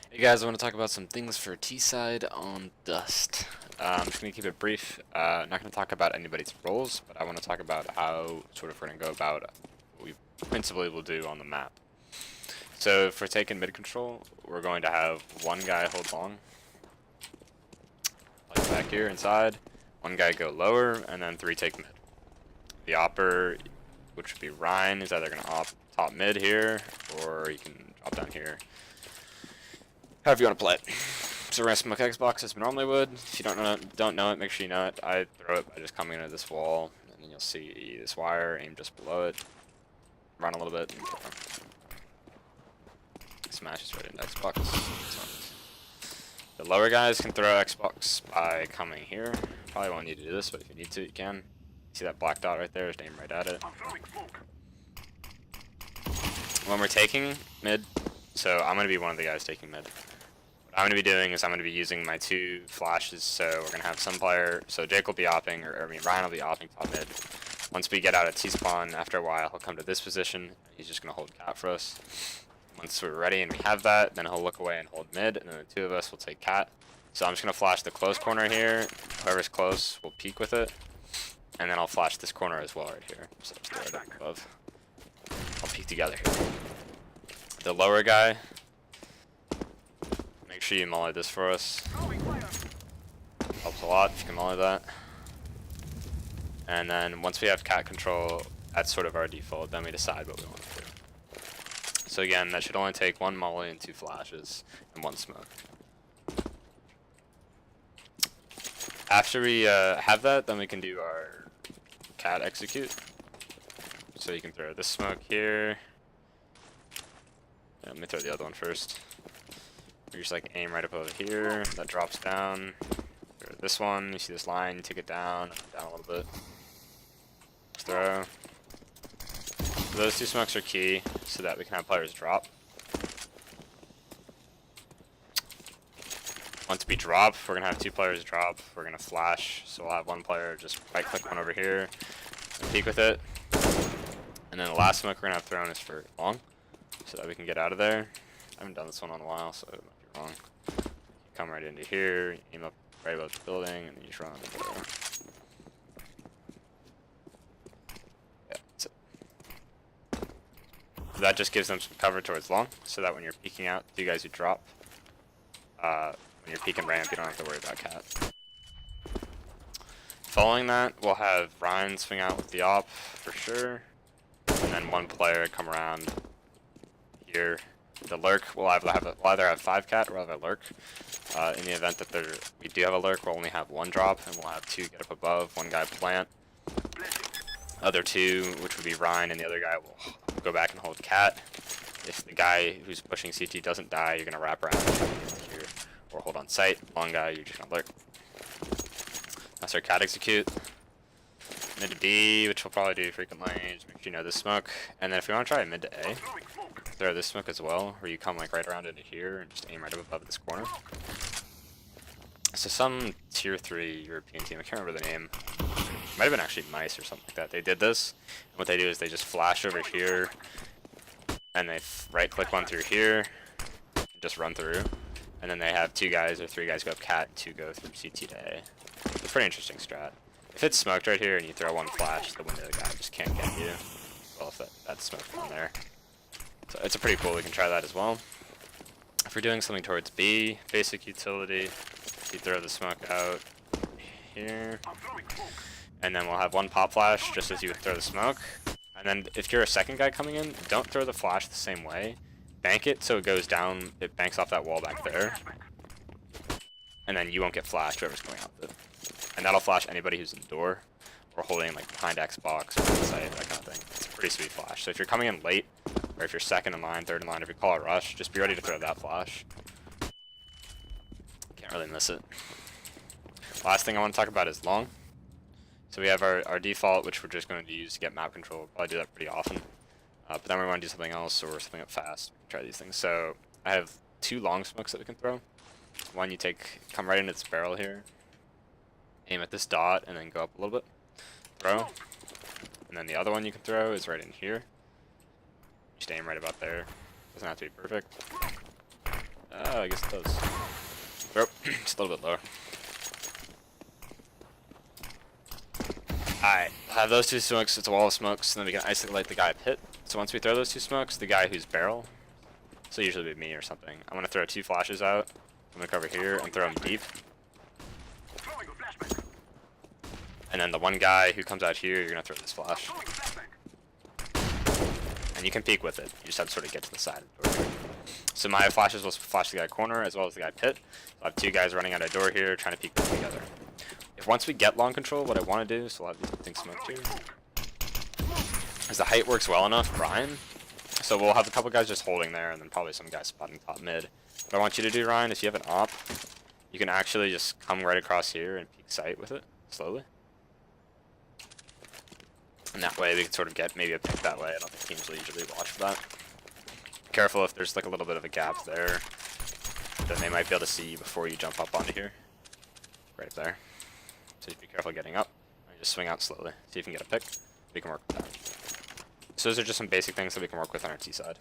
Hey guys, I want to talk about some things for T-side on Dust. I'm just going to keep it brief. Not going to talk about anybody's roles, but I want to talk about how sort of we're going to go about what we principally will do on the map. So if we're taking mid control, we're going to have one guy hold long, like back here inside, one guy go lower, and then three take mid. The opper, which would be Ryan, is either going to op top mid here, or he can drop down here. However you want to play it. So we're gonna smoke Xbox as we normally would. If you don't know it, make sure you know it. I throw it by just coming into this wall, and then you'll see this wire, aim just below it, run a little bit, and smash right into Xbox. The lower guys can throw Xbox by coming here. Probably won't need to do this, but if you need to, you can. See that black dot right there? Just aim right at it. When we're taking mid, so I'm gonna be one of the guys taking mid. What I'm going to be doing is I'm going to be using my two flashes, so we're going to have some player, so Jake will be opping, Ryan will be opping top mid. Once we get out of T-spawn, after a while, he'll come to this position, he's just going to hold cat for us. Once we're ready and we have that, then he'll look away and hold mid, and then the two of us will take cat. So I'm just going to flash the close corner here, whoever's close will peek with it, and then I'll flash this corner as well right here, so just throw it up above. I'll peek together here. The lower guy, make sure you molly this for us. Helps a lot if you can molly that. And then once we have cat control, that's sort of our default. Then we decide what we want to do. So again, that should only take one molly and two flashes and one smoke. After we have that, then we can do our cat execute. So you can throw this smoke here. Let me throw the other one first. You just like aim right up over here, that drops down. This one, you see this line, take it down a little bit. Just throw. So those two smokes are key so that we can have players drop. Once we drop, we're gonna have two players drop. We're gonna flash, so we'll have one player just right click one over here and peek with it. And then the last smoke we're gonna have thrown is for long, so that we can get out of there. I haven't done this one in a while, so it might be wrong. You come right into here, aim up right above the building, and then you just run into there. Yeah, that's it. So that just gives them some cover towards long, so that when you're peeking out, you guys who drop, when you're peeking ramp, you don't have to worry about cat. Following that, we'll have Ryan swing out with the op for sure, and then one player come around here. The lurk will either have 5 cat or have a lurk. In the event that we do have a lurk, we'll only have one drop, and we'll have 2 get up above, one guy plant. Other 2, which would be Ryan, and the other guy will go back and hold cat. If the guy who's pushing CT doesn't die, you're gonna wrap around here or hold on site. Long guy, you're just gonna lurk. That's our cat execute. Mid to B, which we'll probably do frequent range. Make sure you know this smoke. And then if we want to try mid to A, throw this smoke as well, where you come like right around into here and just aim right up above this corner. So some tier 3 European team, I can't remember the name, might have been actually Nice or something like that. They did this, and what they do is they just flash over here, and they right click one through here, and just run through, and then they have 2 guys or 3 guys go up cat and 2 go through CT to A. It's a pretty interesting strat. If it's smoked right here and you throw one flash, the window guy just can't get you. Well, if that's smoked from there. So it's a pretty cool, we can try that as well. If we're doing something towards B, basic utility, you throw the smoke out here. And then we'll have one pop flash just as you would throw the smoke. And then if you're a second guy coming in, don't throw the flash the same way. Bank it so it goes down, it banks off that wall back there. And then you won't get flashed, whoever's going out of it. And that'll flash anybody who's in the door, or holding like behind Xbox, or inside, that kind of thing. It's a pretty sweet flash. So if you're coming in late, or if you're second in line, third in line, if you call a rush, just be ready to throw that flash. Can't really miss it. Last thing I want to talk about is long. So we have our default, which we're just going to use to get map control. We'll probably do that pretty often. But then we want to do something else or something up fast. Try these things. So I have 2 long smokes that we can throw. One you come right into this barrel here, aim at this dot, and then go up a little bit. Throw. And then the other one you can throw is right in here. Just aim right about there. Doesn't have to be perfect. Oh, I guess it does. Oh, just a little bit lower. Alright, have those two smokes, it's a wall of smokes, and then we can isolate the guy pit. So once we throw those two smokes, the guy who's barrel, so usually be me or something, I'm gonna throw 2 flashes out. I'm gonna cover here and throw them deep. And then the one guy who comes out here, you're gonna throw this flash. And you can peek with it, you just have to sort of get to the side of the door. So my flashes will flash the guy corner as well as the guy pit. So I have 2 guys running out of door here, trying to peek them together. If once we get long control, what I want to do, so I'll have these things smoked here, is the height works well enough, Ryan. So we'll have a couple guys just holding there, and then probably some guys spotting top mid. What I want you to do, Ryan, if you have an op, you can actually just come right across here and peek sight with it, slowly. And that way we can sort of get maybe a pick that way. I don't think teams will usually watch for that. Be careful if there's like a little bit of a gap there, then they might be able to see you before you jump up onto here. Right there. So just be careful getting up. And just swing out slowly. See if you can get a pick. We can work with that. So those are just some basic things that we can work with on our T side.